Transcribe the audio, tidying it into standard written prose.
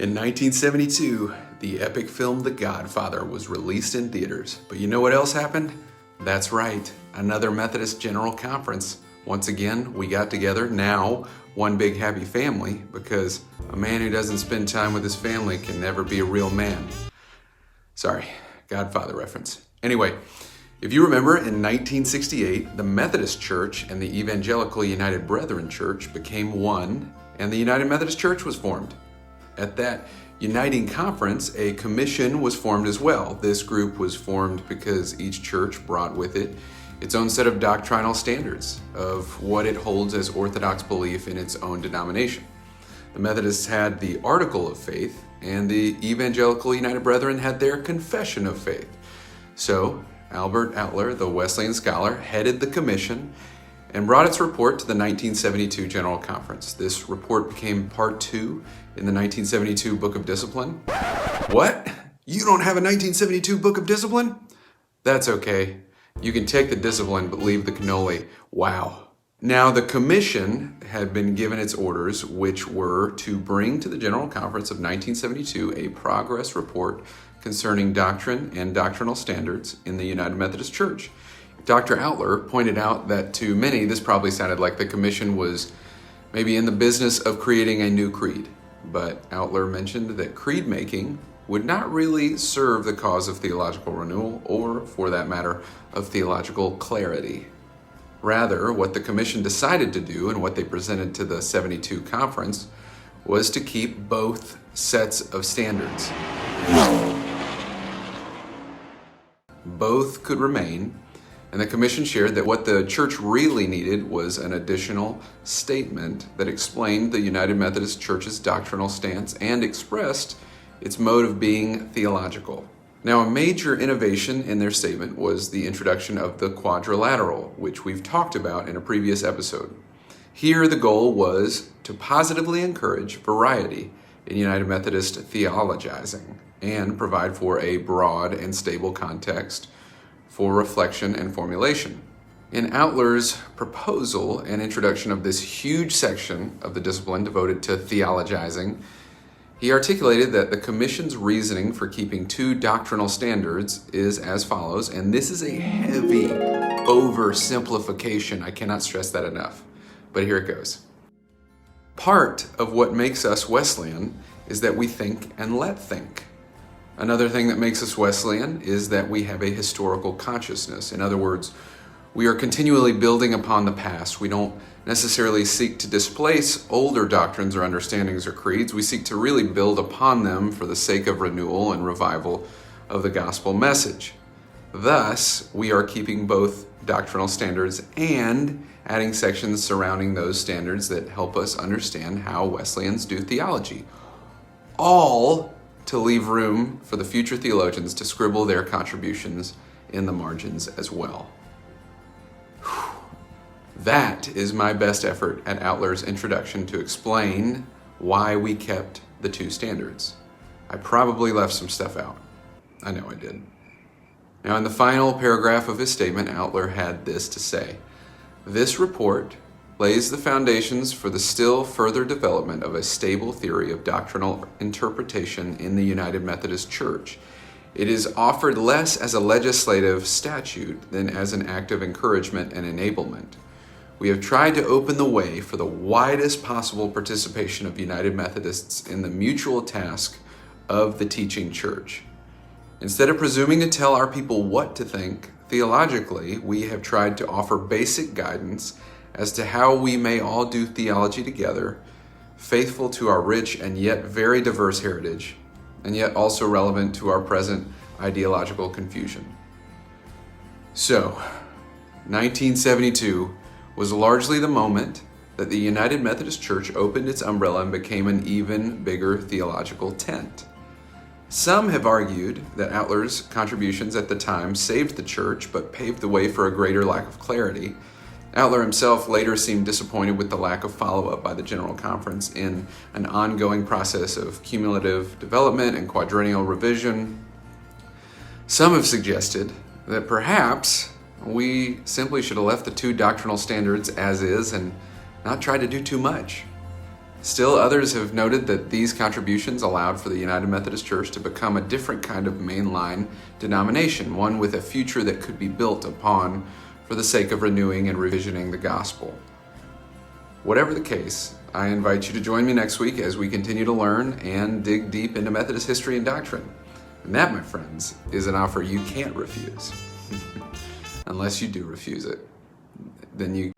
In 1972, the epic film The Godfather was released in theaters. But you know what else happened? That's right, another Methodist General Conference. Once again, we got together, now one big happy family, because a man who doesn't spend time with his family can never be a real man. Sorry, Godfather reference. Anyway, if you remember, in 1968, the Methodist Church and the Evangelical United Brethren Church became one, and the United Methodist Church was formed. At that uniting conference, a commission was formed as well. This group was formed because each church brought with it its own set of doctrinal standards of what it holds as orthodox belief in its own denomination. The Methodists had the Article of Faith, and the Evangelical United Brethren had their Confession of Faith. So, Albert Outler, the Wesleyan scholar, headed the commission and brought its report to the 1972 General Conference. This report became part 2 in the 1972 Book of Discipline. What? You don't have a 1972 Book of Discipline? That's okay. You can take the discipline but leave the cannoli. Wow. Now, the commission had been given its orders, which were to bring to the General Conference of 1972 a progress report concerning doctrine and doctrinal standards in the United Methodist Church. Dr. Outler pointed out that to many, this probably sounded like the commission was maybe in the business of creating a new creed. But Outler mentioned that creed making would not really serve the cause of theological renewal, or, for that matter, of theological clarity. Rather, what the commission decided to do and what they presented to the 72 conference was to keep both sets of standards. Both could remain, and the commission shared that what the church really needed was an additional statement that explained the United Methodist Church's doctrinal stance and expressed its mode of being theological. Now, a major innovation in their statement was the introduction of the quadrilateral, which we've talked about in a previous episode. Here, the goal was to positively encourage variety in United Methodist theologizing and provide for a broad and stable context for reflection and formulation. In Outler's proposal and introduction of this huge section of the discipline devoted to theologizing, he articulated that the commission's reasoning for keeping two doctrinal standards is as follows, and this is a heavy oversimplification. I cannot stress that enough, but here it goes. Part of what makes us Wesleyan is that we think and let think. Another thing that makes us Wesleyan is that we have a historical consciousness. In other words, we are continually building upon the past. We don't necessarily seek to displace older doctrines or understandings or creeds. We seek to really build upon them for the sake of renewal and revival of the gospel message. Thus, we are keeping both doctrinal standards and adding sections surrounding those standards that help us understand how Wesleyans do theology, all to leave room for the future theologians to scribble their contributions in the margins as well. That is my best effort at Outler's introduction to explain why we kept the two standards. I probably left some stuff out. I know I did. Now, in the final paragraph of his statement, Outler had this to say: "This report lays the foundations for the still further development of a stable theory of doctrinal interpretation in the United Methodist Church. It is offered less as a legislative statute than as an act of encouragement and enablement. We have tried to open the way for the widest possible participation of United Methodists in the mutual task of the teaching church. Instead of presuming to tell our people what to think, theologically, we have tried to offer basic guidance as to how we may all do theology together, faithful to our rich and yet very diverse heritage, and yet also relevant to our present ideological confusion." So, 1972 was largely the moment that the United Methodist Church opened its umbrella and became an even bigger theological tent. Some have argued that Outler's contributions at the time saved the church but paved the way for a greater lack of clarity. Outler himself later seemed disappointed with the lack of follow-up by the General Conference in an ongoing process of cumulative development and quadrennial revision. Some have suggested that perhaps we simply should have left the two doctrinal standards as is and not tried to do too much. Still, others have noted that these contributions allowed for the United Methodist Church to become a different kind of mainline denomination, one with a future that could be built upon for the sake of renewing and revisioning the gospel. Whatever the case, I invite you to join me next week as we continue to learn and dig deep into Methodist history and doctrine. And that, my friends, is an offer you can't refuse. Unless you do refuse it, then you